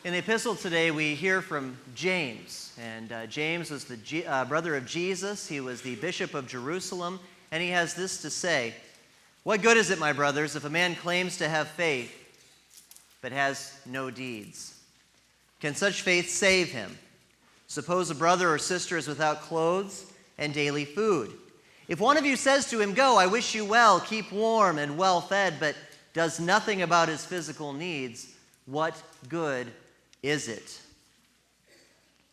In the epistle today, we hear from James. And James was the brother of Jesus. He was the bishop of Jerusalem. And he has this to say: "What good is it, my brothers, if a man claims to have faith, but has no deeds? Can such faith save him? Suppose a brother or sister is without clothes and daily food. If one of you says to him, 'Go, I wish you well, keep warm and well fed,' but does nothing about his physical needs, what good is it?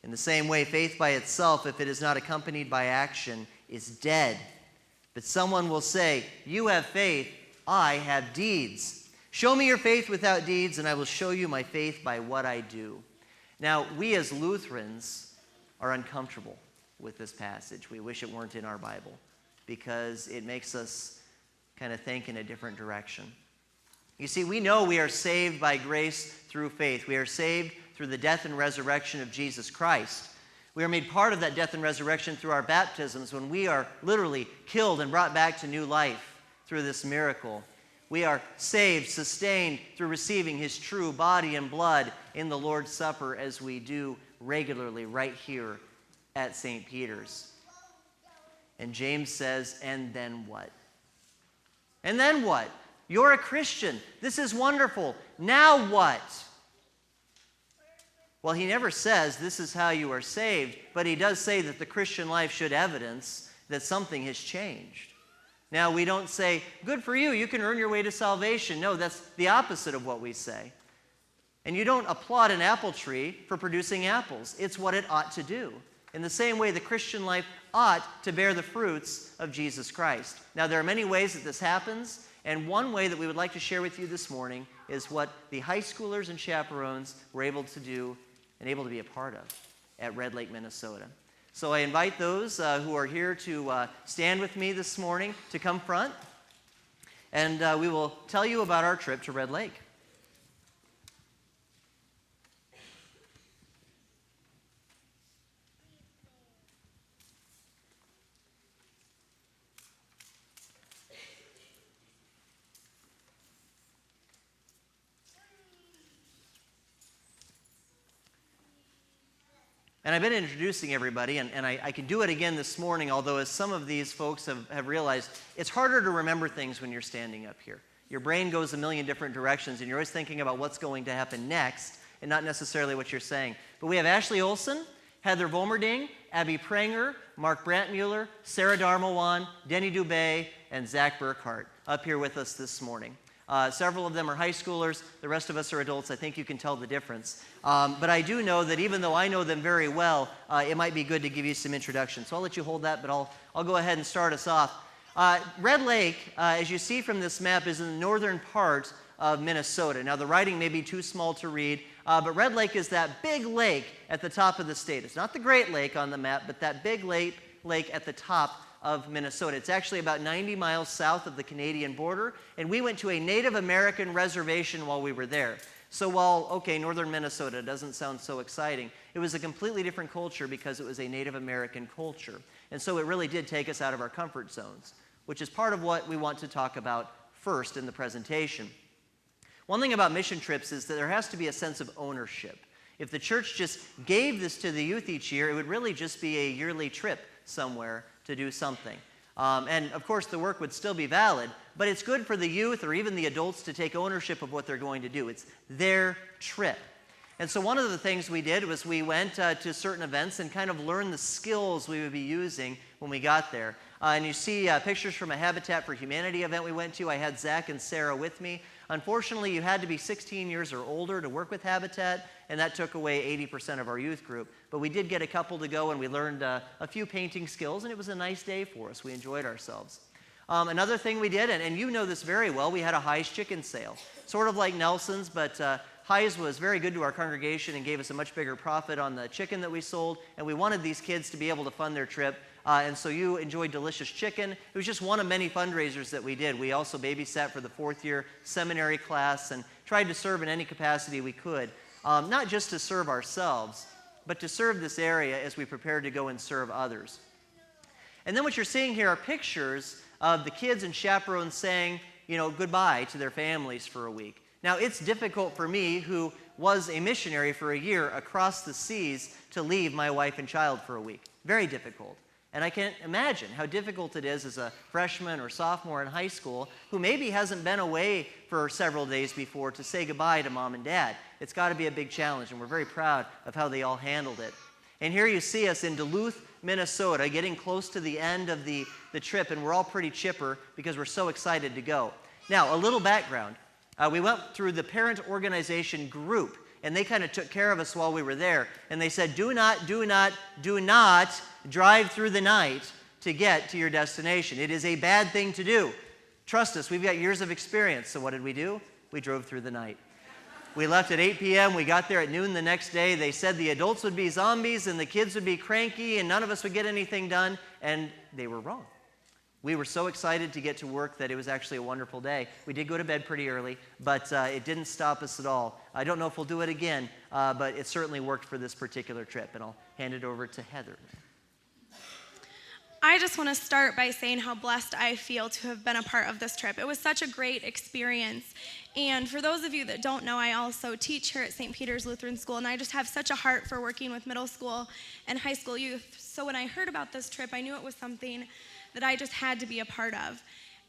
In the same way, faith by itself, if it is not accompanied by action, is dead. But someone will say, 'You have faith, I have deeds. Show me your faith without deeds, and I will show you my faith by what I do.'" Now, we as Lutherans are uncomfortable with this passage. We wish it weren't in our Bible because it makes us kind of think in a different direction. You see, we know we are saved by grace through faith. We are saved through the death and resurrection of Jesus Christ. We are made part of that death and resurrection through our baptisms when we are literally killed and brought back to new life through this miracle. We are saved, sustained through receiving his true body and blood in the Lord's Supper, as we do regularly right here at St. Peter's. And James says, and then what? And then what? You're a Christian. This is wonderful. Now what? Well, he never says this is how you are saved, but he does say that the Christian life should evidence that something has changed. Now, we don't say, good for you, you can earn your way to salvation. No, that's the opposite of what we say. And you don't applaud an apple tree for producing apples. It's what it ought to do. In the same way, the Christian life ought to bear the fruits of Jesus Christ. Now, there are many ways that this happens. And one way that we would like to share with you this morning is what the high schoolers and chaperones were able to do and able to be a part of at Red Lake, Minnesota. So I invite those who are here to stand with me this morning to come front, and we will tell you about our trip to Red Lake. And I've been introducing everybody, and I can do it again this morning, although as some of these folks have realized, it's harder to remember things when you're standing up here. Your brain goes a million different directions, and you're always thinking about what's going to happen next, and not necessarily what you're saying. But we have Ashley Olson, Heather Volmerding, Abby Pranger, Mark Brantmuller, Sarah Darmawan, Denny Dubé, and Zach Burkhart up here with us this morning. Several of them are high schoolers. The rest of us are adults. I think you can tell the difference. But I do know that even though I know them very well, it might be good to give you some introduction. So I'll let you hold that, but I'll go ahead and start us off. Red Lake, as you see from this map, is in the northern part of Minnesota. Now, the writing may be too small to read, but Red Lake is that big lake at the top of the state. It's not the Great Lake on the map, but that big lake at the top of Minnesota. It's actually about 90 miles south of the Canadian border, and we went to a Native American reservation while we were there. So while, northern Minnesota doesn't sound so exciting, it was a completely different culture because it was a Native American culture. And so it really did take us out of our comfort zones, which is part of what we want to talk about first in the presentation. One thing about mission trips is that there has to be a sense of ownership. If the church just gave this to the youth each year, it would really just be a yearly trip somewhere to do something. And of course, the work would still be valid, but it's good for the youth or even the adults to take ownership of what they're going to do. It's their trip. And so one of the things we did was we went to certain events and kind of learned the skills we would be using when we got there. And you see pictures from a Habitat for Humanity event we went to. I had Zach and Sarah with me. Unfortunately, you had to be 16 years or older to work with Habitat, and that took away 80% of our youth group. But we did get a couple to go, and we learned a few painting skills, and it was a nice day for us. We enjoyed ourselves. Another thing we did, and you know this very well, we had a High's chicken sale. Sort of like Nelson's, but High's was very good to our congregation and gave us a much bigger profit on the chicken that we sold, and we wanted these kids to be able to fund their trip. And so you enjoyed delicious chicken. It was just one of many fundraisers that we did. We also babysat for the fourth-year seminary class and tried to serve in any capacity we could, not just to serve ourselves, but to serve this area as we prepared to go and serve others. And then what you're seeing here are pictures of the kids and chaperones saying, goodbye to their families for a week. Now, it's difficult for me, who was a missionary for a year across the seas, to leave my wife and child for a week. Very difficult. And I can't imagine how difficult it is as a freshman or sophomore in high school who maybe hasn't been away for several days before to say goodbye to mom and dad. It's got to be a big challenge, and we're very proud of how they all handled it. And here you see us in Duluth, Minnesota, getting close to the end of the trip, and we're all pretty chipper because we're so excited to go. Now, a little background. We went through the parent organization group, and they kind of took care of us while we were there. And they said, do not drive through the night to get to your destination. It is a bad thing to do. Trust us, we've got years of experience. So what did we do? We drove through the night. We left at 8 p.m. We got there at noon the next day. They said the adults would be zombies and the kids would be cranky and none of us would get anything done. And they were wrong. We were so excited to get to work that it was actually a wonderful day. We did go to bed pretty early, but it didn't stop us at all. I don't know if we'll do it again, but it certainly worked for this particular trip. And I'll hand it over to Heather. I just want to start by saying how blessed I feel to have been a part of this trip. It was such a great experience. And for those of you that don't know, I also teach here at St. Peter's Lutheran School, and I just have such a heart for working with middle school and high school youth. So when I heard about this trip, I knew it was something that I just had to be a part of.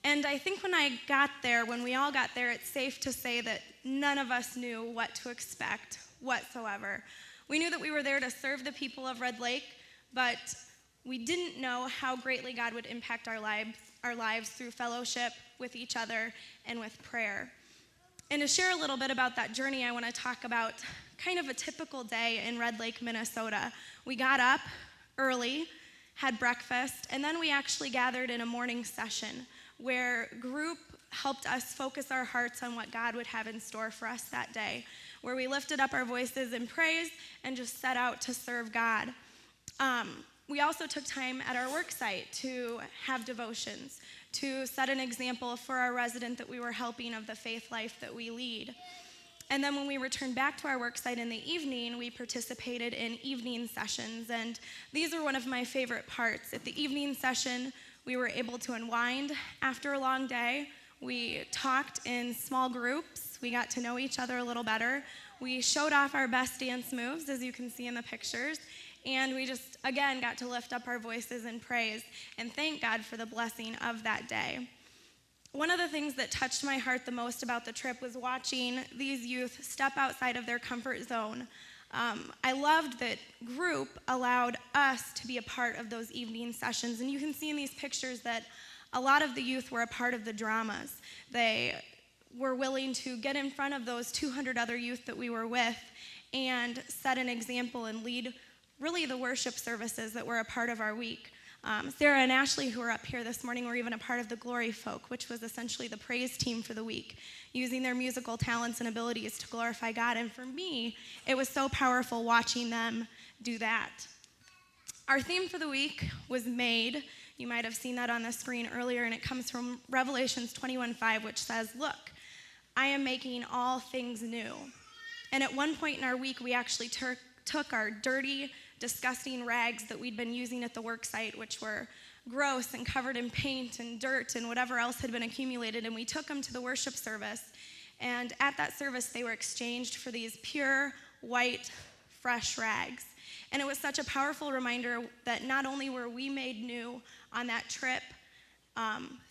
And I think when we all got there, it's safe to say that none of us knew what to expect whatsoever. We knew that we were there to serve the people of Red Lake, but we didn't know how greatly God would impact our lives through fellowship with each other and with prayer. And to share a little bit about that journey, I want to talk about kind of a typical day in Red Lake, Minnesota. We got up early, had breakfast, and then we actually gathered in a morning session where group helped us focus our hearts on what God would have in store for us that day, where we lifted up our voices in praise and just set out to serve God. We also took time at our work site to have devotions, to set an example for our resident that we were helping of the faith life that we lead. And then when we returned back to our work site in the evening, we participated in evening sessions. And these are one of my favorite parts. At the evening session, we were able to unwind after a long day. We talked in small groups. We got to know each other a little better. We showed off our best dance moves, as you can see in the pictures. And we just, again, got to lift up our voices in praise and thank God for the blessing of that day. One of the things that touched my heart the most about the trip was watching these youth step outside of their comfort zone. I loved that group allowed us to be a part of those evening sessions. And you can see in these pictures that a lot of the youth were a part of the dramas. They were willing to get in front of those 200 other youth that we were with and set an example and lead really the worship services that were a part of our week. Sarah and Ashley, who are up here this morning, were even a part of the Glory Folk, which was essentially the praise team for the week, using their musical talents and abilities to glorify God. And for me, it was so powerful watching them do that. Our theme for the week was made. You might have seen that on the screen earlier, and it comes from Revelations 21:5, which says, "Look, I am making all things new." And at one point in our week, we actually took our dirty, disgusting rags that we'd been using at the work site, which were gross and covered in paint and dirt and whatever else had been accumulated, and we took them to the worship service. And at that service, they were exchanged for these pure, white, fresh rags. And it was such a powerful reminder that not only were we made new on that trip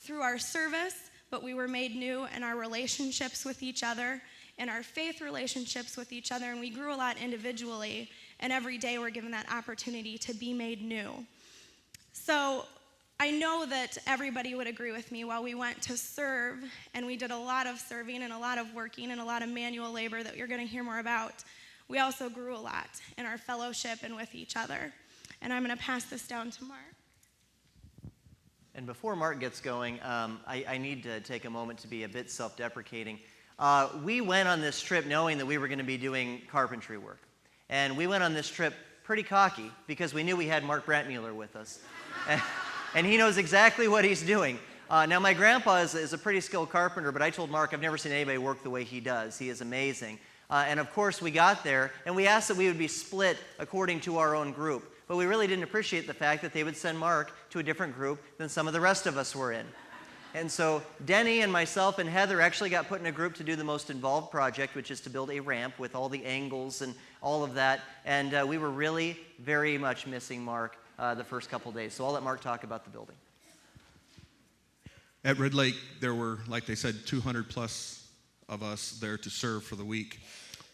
through our service, but we were made new in our relationships with each other, in our faith relationships with each other, and we grew a lot individually. And every day we're given that opportunity to be made new. So I know that everybody would agree with me. While we went to serve, and we did a lot of serving and a lot of working and a lot of manual labor that you're going to hear more about, we also grew a lot in our fellowship and with each other. And I'm going to pass this down to Mark. And before Mark gets going, I need to take a moment to be a bit self-deprecating. We went on this trip knowing that we were going to be doing carpentry work. And we went on this trip pretty cocky because we knew we had Mark Brantmuller with us. And he knows exactly what he's doing. Now, my grandpa is a pretty skilled carpenter, but I told Mark I've never seen anybody work the way he does. He is amazing. And of course, we got there, and we asked that we would be split according to our own group. But we really didn't appreciate the fact that they would send Mark to a different group than some of the rest of us were in. And so Denny and myself and Heather actually got put in a group to do the most involved project, which is to build a ramp with all the angles and all of that. And we were really very much missing Mark the first couple days. So I'll let Mark talk about the building. At Red Lake, there were, like they said, 200 plus of us there to serve for the week.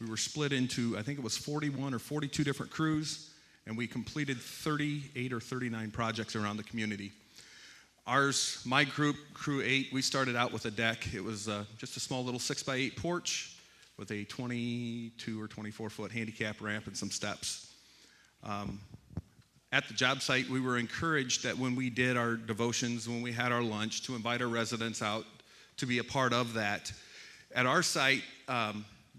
We were split into, I think it was 41 or 42 different crews, and we completed 38 or 39 projects around the community. Ours, my group, Crew 8, we started out with a deck. It was just a small little 6x8 porch with a 22 or 24-foot handicap ramp and some steps. At the job site, we were encouraged that when we did our devotions, when we had our lunch, to invite our residents out to be a part of that. At our site,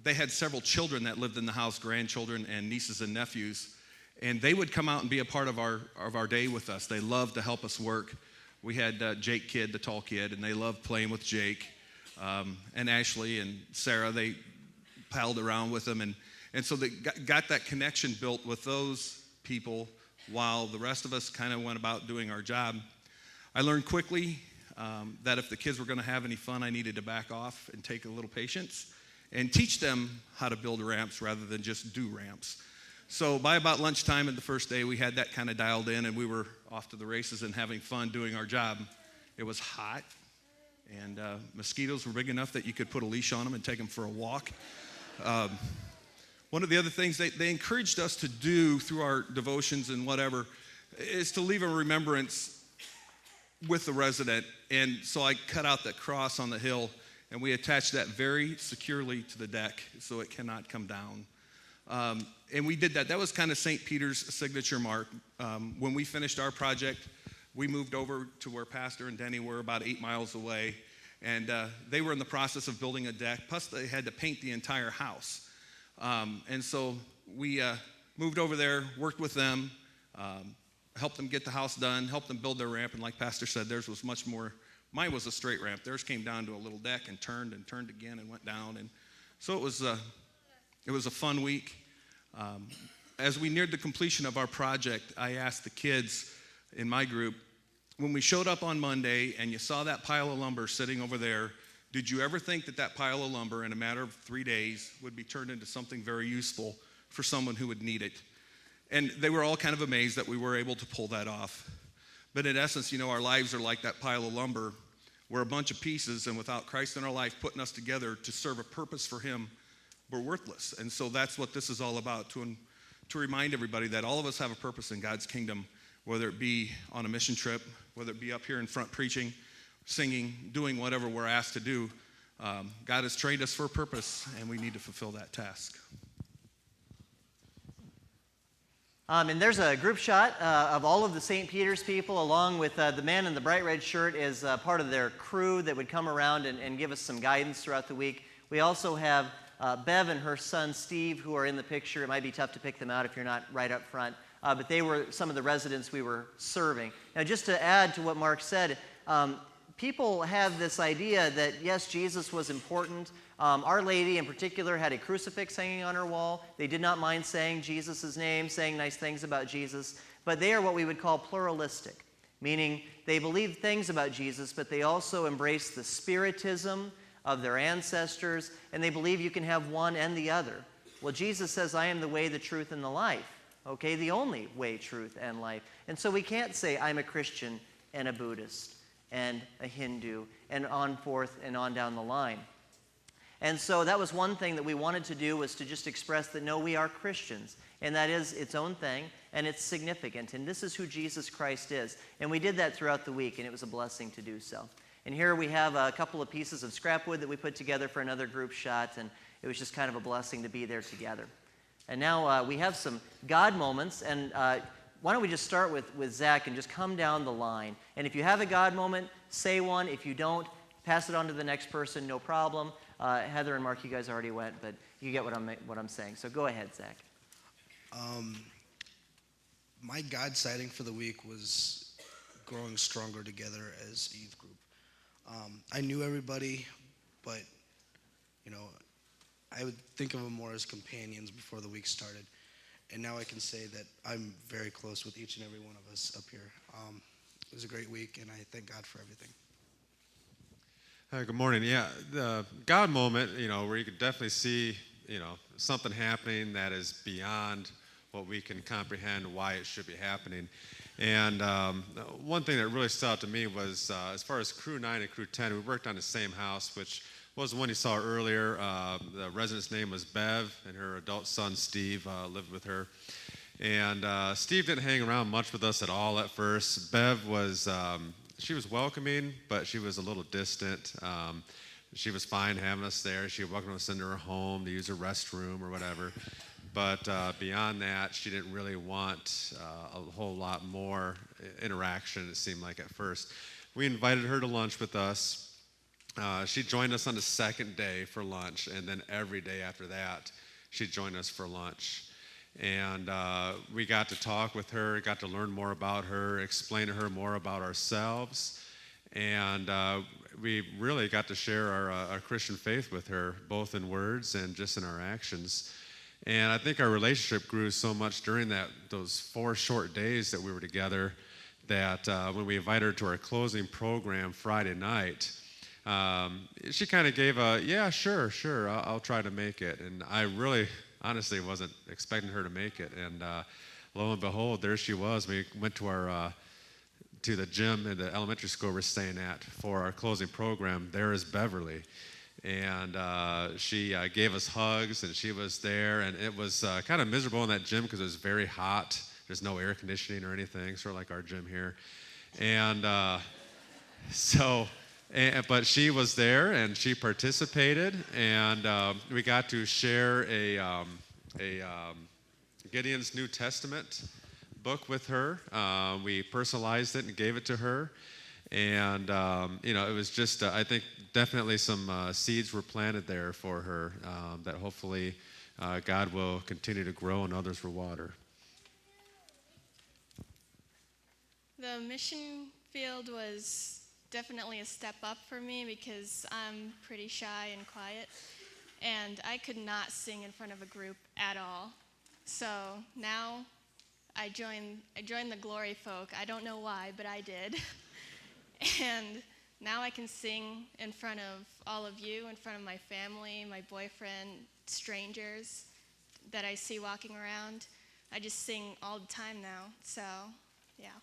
they had several children that lived in the house, grandchildren and nieces and nephews, and they would come out and be a part of our day with us. They loved to help us work. We had Jake Kidd, the tall kid, and they loved playing with Jake. And Ashley and Sarah, they palled around with them. And so they got that connection built with those people while the rest of us kind of went about doing our job. I learned quickly that if the kids were going to have any fun, I needed to back off and take a little patience and teach them how to build ramps rather than just do ramps. So by about lunchtime of the first day, we had that kind of dialed in, and we were off to the races and having fun doing our job. It was hot, and mosquitoes were big enough that you could put a leash on them and take them for a walk. One of the other things they encouraged us to do through our devotions and whatever is to leave a remembrance with the resident. And so I cut out that cross on the hill, and we attached that very securely to the deck so it cannot come down. And we did that. That was kind of St. Peter's signature mark. When we finished our project, we moved over to where Pastor and Denny were about 8 miles away. And they were in the process of building a deck. Plus, they had to paint the entire house. And so we moved over there, worked with them, helped them get the house done, helped them build their ramp. And like Pastor said, theirs was much more. Mine was a straight ramp. Theirs came down to a little deck and turned again and went down. And so it was a fun week. As we neared the completion of our project, I asked the kids in my group, when we showed up on Monday and you saw that pile of lumber sitting over there, did you ever think that pile of lumber in a matter of 3 days would be turned into something very useful for someone who would need it? And they were all kind of amazed that we were able to pull that off. But in essence, our lives are like that pile of lumber. We're a bunch of pieces, and without Christ in our life putting us together to serve a purpose for Him, we're worthless. And so that's what this is all about, to remind everybody that all of us have a purpose in God's kingdom, whether it be on a mission trip, whether it be up here in front preaching, singing, doing whatever we're asked to do. God has trained us for a purpose, and we need to fulfill that task. And there's a group shot of all of the St. Peter's people, along with the man in the bright red shirt as part of their crew that would come around and give us some guidance throughout the week. We also have Bev and her son Steve, who are in the picture. It might be tough to pick them out if you're not right up front, but they were some of the residents we were serving. Now, just to add to what Mark said, people have this idea that, yes, Jesus was important. Our Lady in particular had a crucifix hanging on her wall. They did not mind saying Jesus' name, saying nice things about Jesus, but they are what we would call pluralistic, meaning they believe things about Jesus, but they also embrace the spiritism of their ancestors, and they believe you can have one and the other. Well, Jesus says, I am the way, the truth, and the life. Okay, the only way, truth, and life. And so we can't say I'm a Christian and a Buddhist and a Hindu and on forth and on down the line. And so that was one thing that we wanted to do, was to just express that, no, we are Christians. And that is its own thing, and it's significant. And this is who Jesus Christ is. And we did that throughout the week, and it was a blessing to do so. And here we have a couple of pieces of scrap wood that we put together for another group shot, and it was just kind of a blessing to be there together. And now we have some God moments, and why don't we just start with Zach and just come down the line. And if you have a God moment, say one. If you don't, pass it on to the next person, no problem. Heather and Mark, you guys already went, but you get what I'm saying. So go ahead, Zach. My God sighting for the week was growing stronger together as a youth group. I knew everybody, but, I would think of them more as companions before the week started. And now I can say that I'm very close with each and every one of us up here. It was a great week, and I thank God for everything. Hi, good morning. Yeah, the God moment, where you could definitely see, something happening that is beyond what we can comprehend why it should be happening. And one thing that really stood out to me was as far as Crew 9 and Crew 10, we worked on the same house, which was the one you saw earlier. The resident's name was Bev, and her adult son, Steve, lived with her. And Steve didn't hang around much with us at all at first. Bev was... she was welcoming, but she was a little distant. She was fine having us there. She welcomed us into her home to use her restroom or whatever. But beyond that, she didn't really want a whole lot more interaction, it seemed like at first. We invited her to lunch with us. She joined us on the second day for lunch, and then every day after that, she joined us for lunch. And we got to talk with her, got to learn more about her, explain to her more about ourselves. And we really got to share our Christian faith with her, both in words and just in our actions. And I think our relationship grew so much during those 4 short days that we were together that when we invited her to our closing program Friday night, she kind of gave yeah, sure, I'll try to make it. And I really... honestly, wasn't expecting her to make it, and lo and behold, there she was. We went to the gym in the elementary school we're staying at for our closing program. There is Beverly, and she gave us hugs, and she was there, and it was kind of miserable in that gym because it was very hot. There's no air conditioning or anything, sort of like our gym here, and but she was there, and she participated, and we got to share a Gideon's New Testament book with her. We personalized it and gave it to her, and it was just, I think, definitely some seeds were planted there for her that hopefully God will continue to grow and others will water. The mission field was definitely a step up for me because I'm pretty shy and quiet, and I could not sing in front of a group at all. So now I joined the Glory folk. I don't know why, but I did. And now I can sing in front of all of you, in front of my family, my boyfriend, strangers that I see walking around. I just sing all the time now, so yeah.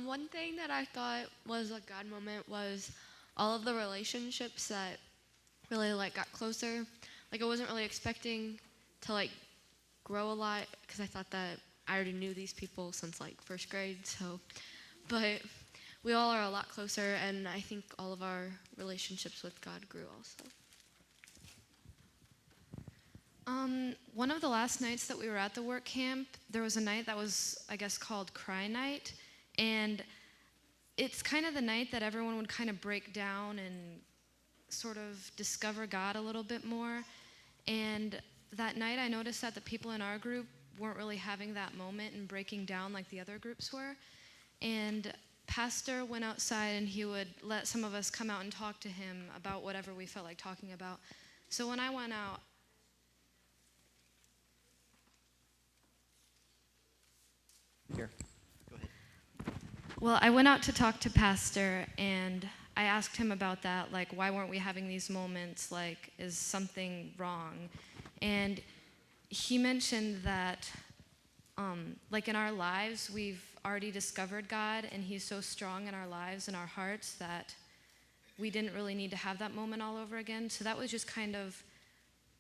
One thing that I thought was a God moment was all of the relationships that really got closer. I wasn't really expecting to grow a lot because I thought that I already knew these people since first grade. But we all are a lot closer, and I think all of our relationships with God grew also. One of the last nights that we were at the work camp, there was a night that was, I guess, called Cry Night. And it's kind of the night that everyone would kind of break down and sort of discover God a little bit more. And that night I noticed that the people in our group weren't really having that moment and breaking down like the other groups were. And Pastor went outside and he would let some of us come out and talk to him about whatever we felt like talking about. So when I went out, Here. Well, I went out to talk to Pastor, and I asked him about that, why weren't we having these moments? Is something wrong? And he mentioned that, in our lives, we've already discovered God, and he's so strong in our lives and our hearts that we didn't really need to have that moment all over again. So that was just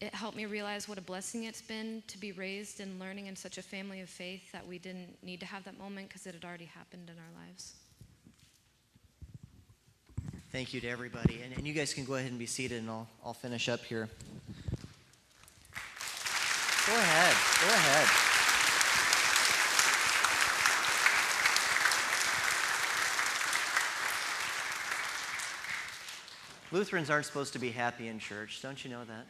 it helped me realize what a blessing it's been to be raised and learning in such a family of faith that we didn't need to have that moment because it had already happened in our lives. Thank you to everybody. And you guys can go ahead and be seated, and I'll finish up here. Go ahead. Lutherans aren't supposed to be happy in church. Don't you know that?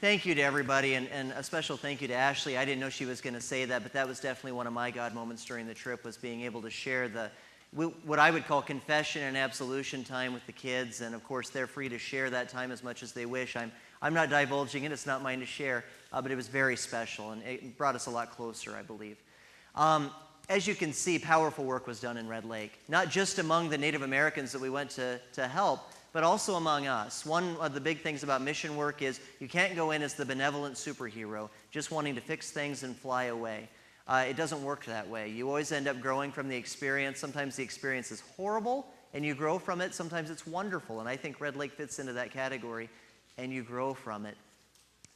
Thank you to everybody, and a special thank you to Ashley. I didn't know she was going to say that, but that was definitely one of my God moments during the trip, was being able to share what I would call confession and absolution time with the kids. And of course, they're free to share that time as much as they wish. I'm not divulging it. It's not mine to share, but it was very special, and it brought us a lot closer, I believe. As you can see, powerful work was done in Red Lake, not just among the Native Americans that we went to help, but also among us. One of the big things about mission work is you can't go in as the benevolent superhero, just wanting to fix things and fly away. It doesn't work that way. You always end up growing from the experience. Sometimes the experience is horrible, and you grow from it. Sometimes it's wonderful, and I think Red Lake fits into that category, and you grow from it.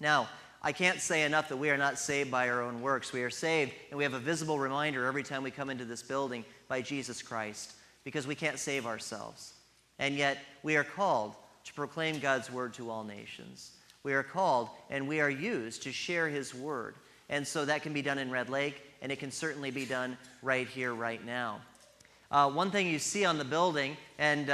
Now, I can't say enough that we are not saved by our own works. We are saved, and we have a visible reminder every time we come into this building by Jesus Christ, because we can't save ourselves. And yet, we are called to proclaim God's word to all nations. We are called, and we are used to share his word. And so that can be done in Red Lake, and it can certainly be done right here, right now. One thing you see on the building, and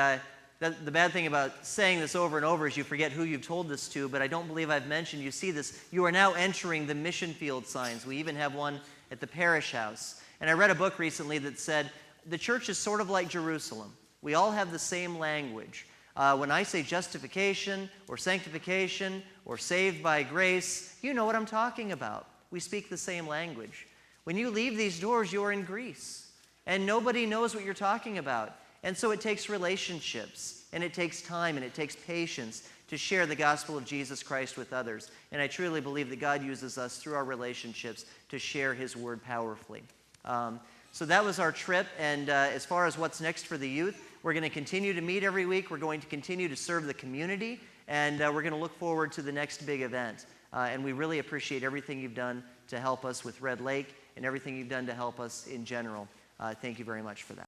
the bad thing about saying this over and over is you forget who you've told this to, but I don't believe I've mentioned, you see this, you are now entering the mission field signs. We even have one at the parish house. And I read a book recently that said, the church is sort of like Jerusalem. We all have the same language. When I say justification or sanctification or saved by grace, you know what I'm talking about. We speak the same language. When you leave these doors, you're in Greece, and nobody knows what you're talking about. And so it takes relationships, and it takes time, and it takes patience to share the gospel of Jesus Christ with others. And I truly believe that God uses us through our relationships to share his word powerfully. So that was our trip, and as far as what's next for the youth, we're going to continue to meet every week. We're going to continue to serve the community, and we're going to look forward to the next big event. And we really appreciate everything you've done to help us with Red Lake and everything you've done to help us in general. Thank you very much for that.